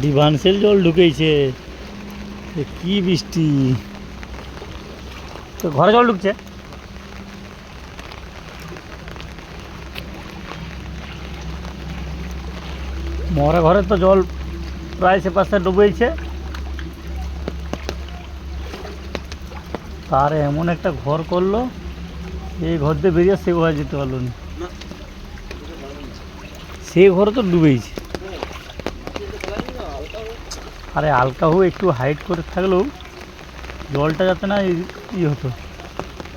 ডিভান্সেল জল ঢুকেছে, কি বৃষ্টি! তো ঘরে জল ঢুকছে। মরা ঘরে তো জল প্রায় সে পাশে ডুবেছে। তার এমন একটা ঘর করলো, এই ঘর দিয়ে বেরিয়ে সে ঘরে যেতে পারলো না। সে ঘর তো ডুবেইছে। আরে হালকা হয়ে একটু হাইট করে থাকলেও জলটা যাতে না ই হতো,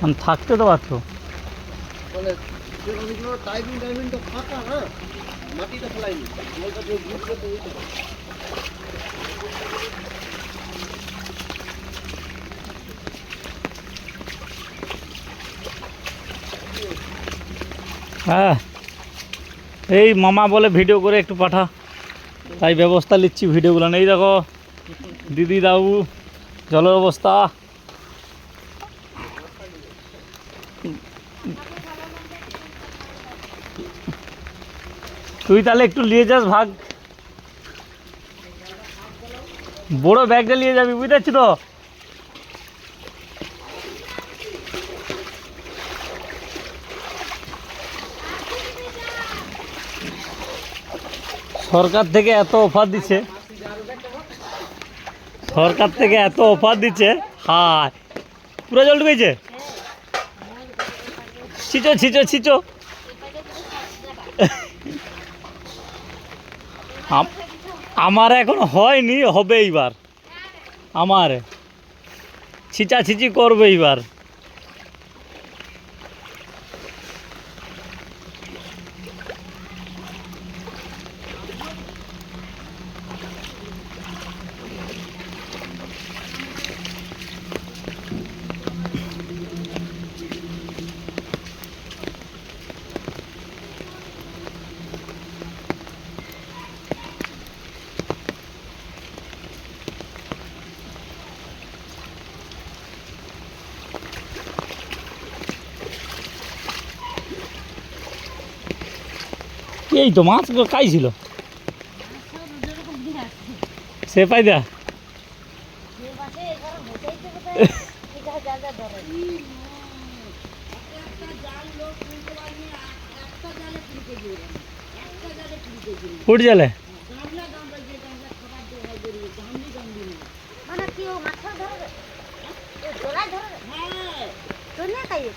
মানে থাকতে তো পারতো। হ্যাঁ, এই মামা বলে ভিডিও করে একটু পাঠা, তাই ব্যবস্থা নিচ্ছি ভিডিওগুলো। নেই দেখো দিদি দাউ জলের অবস্থা। তুই তাহলে একটু নিয়ে যাস ভাগ, বড় ব্যাগটা নিয়ে যাবি, বুঝতে পারছি তো। সরকার থেকে এত অফার দিচ্ছে, সরকার থেকে এত অফার দিচ্ছে। হ্যাঁ, পুরো জল ঢুকেছে। ছিচো ছিচো ছিচো। আমার এখন হয়নি, হবে এইবার। আমার ছিচা ছিচি করবে এইবার। এই তো মাছ কাই ছিল সে পাইদা। ফুট জালে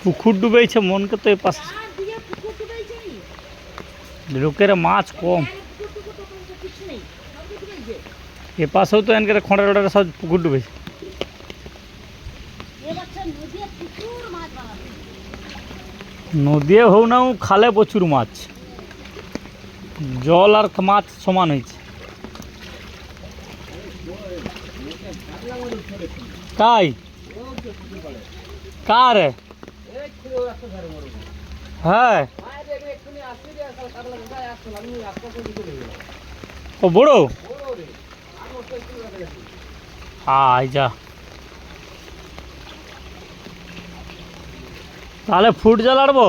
পুকুর ডুবেছে মনকে তো এ পাশে লোকের মাছ কম, এ পাশেও তো এনকে খড়া রোডারে সব পুকুর ডুবেছে। নদী হোক না খালে প্রচুর মাছ, জল আর মাছ সমান হয়েছে। তাই কার? হ্যাঁ, ও বড়। আয় যা, তাহলে ফুট জাল আড়বো।